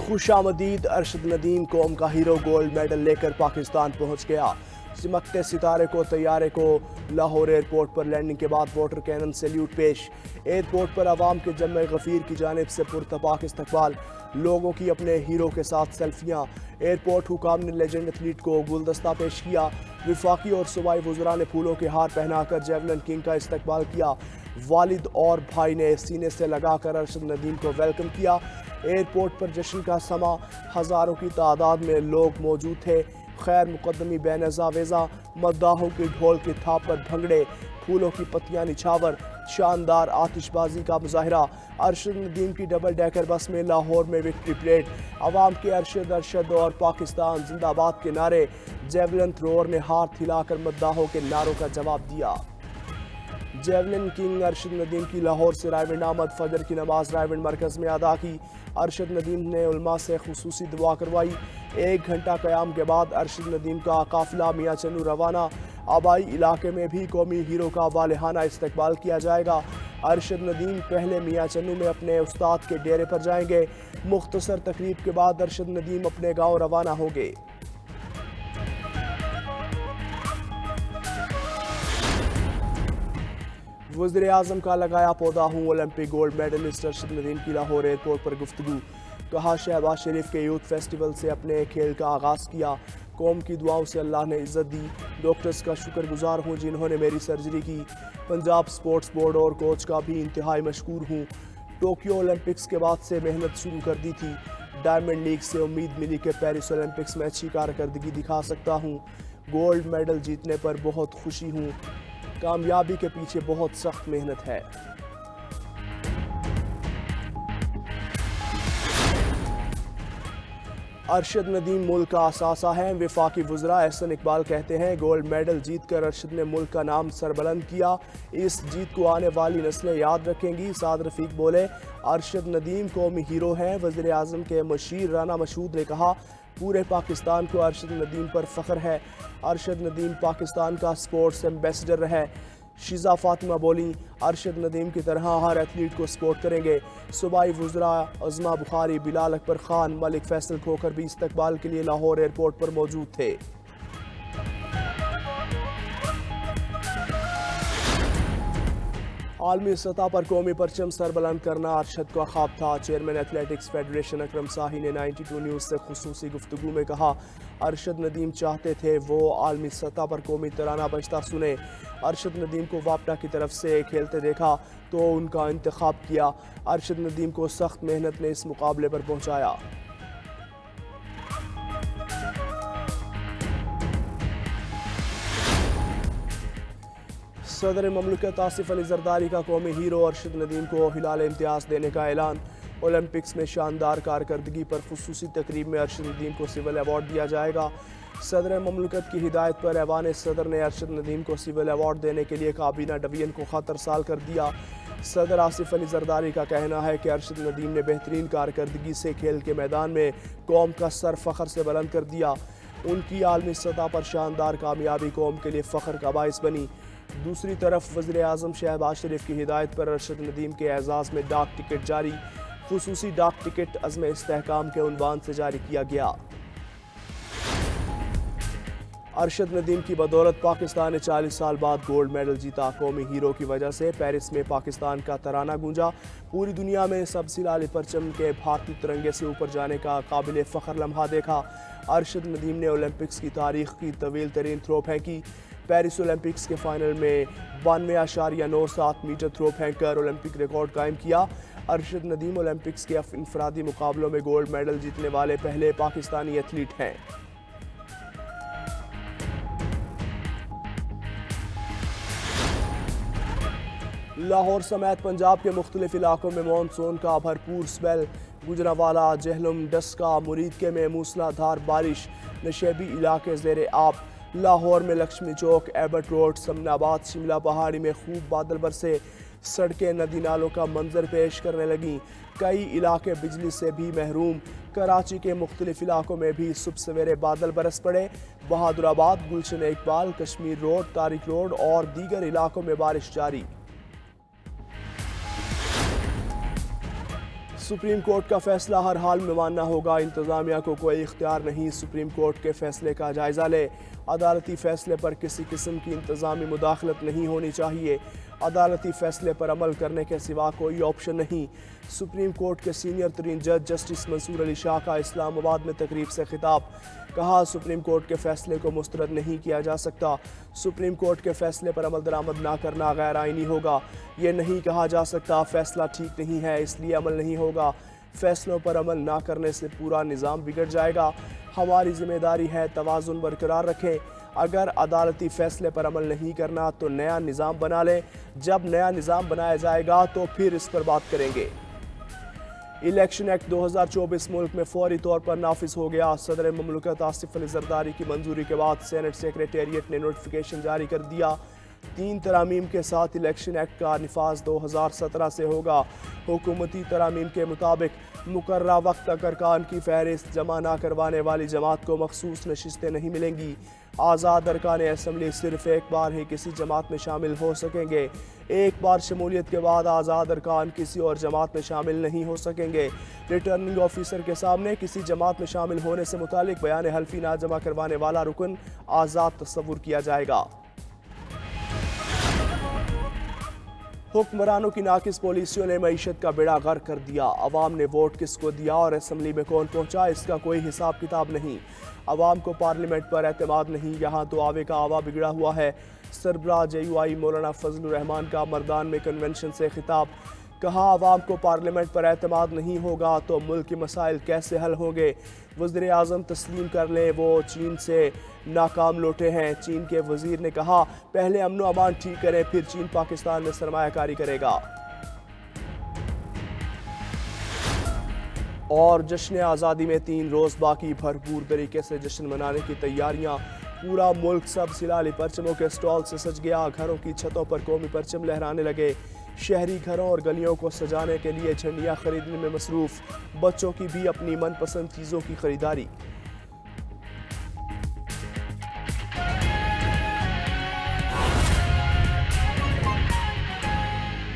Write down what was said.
खुशामदीद अरशद नदीम कौम का hero gold medal लेकर पाकिस्तान पहुंच गया। चमकते सितारे को तैयारे को लाहौर एयरपोर्ट पर लैंडिंग के बाद वाटर कैनन सैल्यूट पेश। एयरपोर्ट पर आवाम के जम्मे गफीर की जानिब से पुरतपाक इस्तकबाल, लोगों की अपने हीरो के साथ सेल्फियाँ। एयरपोर्ट हुकाम ने लेजेंड एथलीट को गुलदस्ता पेश किया। विफाकी और सूबाई वज़रा ने फूलों के हार पहनाकर जेवलिन किंग का इस्तकबाल किया। वालिद और भाई ने सीने से लगाकर अरशद नदीम को वेलकम किया। एयरपोर्ट पर जश्न का समा, हज़ारों की तादाद में लोग मौजूद थे। खैर मुकदमी बेनज़ा वेज़ा, मद्दाहों की ढोल की थाप पर भंगड़े, फूलों की पत्तियां निछावर, शानदार आतिशबाजी का मुजाहरा। अरशद नदीम की डबल डेकर बस में लाहौर में विक्ट्री परेड, अवाम के अरशद अरशद और पाकिस्तान जिंदाबाद के नारे। जेवलिन थ्रोअर ने हाथ हिलाकर मद्दाहों के नारों का जवाब दिया। जेवलिन किंग अरशद नदीम की लाहौर से रायविंड आमद, फजर की नमाज रायविंड मरकज़ में अदा की। अरशद नदीम ने उलमा से खुसूसी दुआ करवाई। 1 घंटा क़याम के बाद अरशद नदीम का काफिला मियाँ चन्नू रवाना। आबाई इलाके में भी कौमी हीरो का वालेहाना इस्तकबाल किया जाएगा। अरशद नदीम पहले मियाँ चन्नू में अपने उस्ताद के डेरे पर जाएंगे। मुख्तसर तकरीब के बाद अरशद नदीम अपने गाँव रवाना होंगे। वज़ीर आज़म का लगाया पौधा हूँ Olympic gold medalist Arshad Nadeem की लाहौर एयरपोर्ट पर गुफ्तगू। कहा शहबाज शरीफ के यूथ फेस्टिवल से अपने खेल का आगाज़ किया। कौम की दुआओं से अल्लाह ने इज़्ज़त दी। डॉक्टर्स का शुक्रगुजार हूँ जिन्होंने मेरी सर्जरी की। पंजाब स्पोर्ट्स बोर्ड और कोच का भी इंतहाई मशकूर हूँ। टोक्यो ओलंपिक्स के बाद से मेहनत शुरू कर दी थी। डायमंड लीग से उम्मीद मिली कि पेरिस ओलंपिक्स में अच्छी कारकर्दगी दिखा सकता हूँ। गोल्ड मेडल जीतने पर बहुत खुशी हूँ। कामयाबी के पीछे बहुत सख्त मेहनत है। अरशद नदीम मुल्क का असासा है। विफाकी वज़रा एहसन इकबाल कहते हैं गोल्ड मेडल जीतकर अरशद ने मुल्क का नाम सरबुलंद किया। इस जीत को आने वाली नस्लें याद रखेंगी। साद रफीक बोले अरशद नदीम कौमी हीरो हैं। वज़ीर आज़म के मशीर राना मशहूद ने कहा पूरे पाकिस्तान को अरशद नदीम पर फ़ख्र है। अरशद नदीम पाकिस्तान का स्पोर्ट्स एम्बेसडर है। शिज़ा फातिमा बोली अरशद नदीम की तरह हर एथलीट को सपोर्ट करेंगे। सूबाई वज़रा अज़मा बुखारी, बिलाल अकबर खान, मलिक फैसल खोखर भी इस्तकबाल के लिए लाहौर एयरपोर्ट पर मौजूद थे। आलमी सतह पर कौमी परचम सरबुलंद करना अरशद का ख्वाब था। चेयरमैन एथलेटिक्स फेडरेशन अकरम शाही ने 92 न्यूज़ से खुसूसी गुफ्तगू में कहा अरशद नदीम चाहते थे वो आलमी सतह पर कौमी तराना बजता सुने। अरशद नदीम को वापडा की तरफ से खेलते देखा तो उनका इंतखाब किया। अरशद नदीम को सख्त मेहनत ने इस मुकाबले पर पहुँचाया। सदर ममलकत आसिफ अली जरदारी का कौमी हीरो अरशद नदीम को हिलाल इम्तियाज़ देने का ऐलान। ओलंपिक्स में शानदार कारकर्दगी पर खुसूसी तकरीब में अरशद नदीम को सिविल अवार्ड दिया जाएगा। सदर ममलकत की हिदायत पर ऐवान सदर ने अरशद नदीम को सिविल अवार्ड देने के लिए काबीना डिवीजन को ख़त अरसाल कर दिया। सदर आसिफ अली जरदारी का कहना है कि अरशद नदीम ने बेहतरीन कारकर्दगी से खेल के मैदान में कौम का सर फ़ख्र से बुलंद कर दिया। उनकी आलमी सतह पर शानदार कामयाबी कौम के लिए फ़ख्र का बाइस बनी। दूसरी तरफ वज़ीर आज़म शहबाज शरीफ की हिदायत पर अरशद नदीम के एजाज़ में डाक टिकट जारी। खुसूसी डाक टिकट अज़्म इस्तेहकाम के उन्वान से जारी किया गया। अरशद नदीम की बदौलत पाकिस्तान ने 40 साल बाद गोल्ड मेडल जीता। कौमी हीरो की वजह से पेरिस में पाकिस्तान का तराना गूंजा। पूरी दुनिया में सबसे लाली परचम के भारतीय तिरंगे से ऊपर जाने का काबिल फ़ख्र लम्हा देखा। अरशद नदीम ने ओलंपिक्स की तारीख की तवील तरीन थ्रो फेंकी। पेरिस ओलंपिक्स के फाइनल में 92.97 मीटर थ्रो फेंक कर ओलंपिक रिकॉर्ड कायम किया। अरशद नदीम ओलंपिक्स के इनफरादी मुकाबलों में गोल्ड मेडल जीतने वाले पहले पाकिस्तानी एथलीट हैं। लाहौर समेत पंजाब के मुख्तलिफ इलाकों में मानसून का भरपूर स्पेल। गुजरांवाला, जहलम, डस्का, मुरीदके में मूसलाधार बारिश। नशेबी इलाके ज़ेरे आब। लाहौर में लक्ष्मी चौक, एबट रोड, समनाबाद, शिमला पहाड़ी में खूब बादल बरसे। सड़कें नदी नालों का मंजर पेश करने लगीं। कई इलाके बिजली से भी महरूम। कराची के मुख्तलिफ इलाकों में भी सुबह सवेरे बादल बरस पड़े। बहादुराबाद, गुलशन इकबाल, कश्मीर रोड, तारिक रोड और दीगर इलाकों में बारिश जारी। सुप्रीम कोर्ट का फैसला हर हाल में मानना होगा, इंतज़ामिया को कोई इख्तियार नहीं सुप्रीम कोर्ट के फैसले का जायज़ा ले। अदालती फैसले पर किसी किस्म की इंतज़ामी मुदाखलत नहीं होनी चाहिए। अदालती फैसले पर अमल करने के सिवा कोई ऑप्शन नहीं। सुप्रीम कोर्ट के सीनियर तरीन जज जस्टिस मंसूर अली शाह का इस्लामाबाद में तकरीब से खिताब। कहा, सुप्रीम कोर्ट के फैसले को मुस्तरद नहीं किया जा सकता। सुप्रीम कोर्ट के फैसले पर अमल दरामद ना करना गैर आइनी होगा। ये नहीं कहा जा सकता फैसला ठीक नहीं है इसलिए अमल नहीं होगा। फैसलों पर अमल ना करने से पूरा निज़ाम बिगड़ जाएगा। हमारी जिम्मेदारी है तवाज़ुन बरकरार रखें। अगर अदालती फैसले पर अमल नहीं करना तो नया निज़ाम बना लें। जब नया निज़ाम बनाया जाएगा तो फिर इस पर बात करेंगे। इलेक्शन एक्ट 2024 मुल्क में फौरी तौर पर नाफिज हो गया। सदर ममलकत आसिफ अली जरदारी की मंजूरी के बाद सेनेट सेक्रेटेरिएट ने नोटिफिकेशन जारी कर दिया। 3 तरामीम के साथ इलेक्शन एक्ट का निफाज 2017 से होगा। हुकूमती तरामीम के मुताबिक मुकर्रा वक्त तक अरकान की फहरिस्त जमा ना करवाने वाली जमात को मखसूस नशिस्तें नहीं मिलेंगी। आज़ाद अरकान असम्बली सिर्फ एक बार ही किसी जमात में शामिल हो सकेंगे। एक बार शमूलियत के बाद आज़ाद अरकान किसी और जमात में शामिल नहीं हो सकेंगे। रिटर्निंग ऑफिसर के सामने किसी जमात में शामिल होने से मुतालिक बयान हल्फी ना जमा करवाने वाला रुकन आज़ाद तस्वुर किया जाएगा। हुक्मरानों की नाकिस पॉलिसियों ने मईशत का बेड़ा गर्क कर दिया। अवाम ने वोट किसको दिया और असम्बली में कौन पहुंचा इसका कोई हिसाब किताब नहीं। अवाम को पार्लियामेंट पर एतमाद नहीं, यहाँ तो आवे का आवा बिगड़ा हुआ है। सरबराह JUI मौलाना फजलुर रहमान का मर्दान में कन्वेंशन से खिताब। कहा, अवाम को पार्लियामेंट पर एतमाद नहीं होगा तो मुल्क के मसाइल कैसे हल होंगे। वज़ीर आज़म तस्लीम कर लें वो चीन से नाकाम लौटे हैं। चीन के वज़ीर ने कहा, पहले अमन व अमान ठीक करें फिर चीन पाकिस्तान में सरमायाकारी करेगा। और जश्न आज़ादी में 3 रोज़ बाकी, भरपूर तरीके से जश्न मनाने की तैयारियां। पूरा मुल्क सब सिलाली परचमों के स्टॉल से सज गया। घरों की छतों पर कौमी परचम लहराने लगे। शहरी घरों और गलियों को सजाने के लिए झंडियाँ खरीदने में मसरूफ़। बच्चों की भी अपनी मनपसंद चीज़ों की खरीदारी।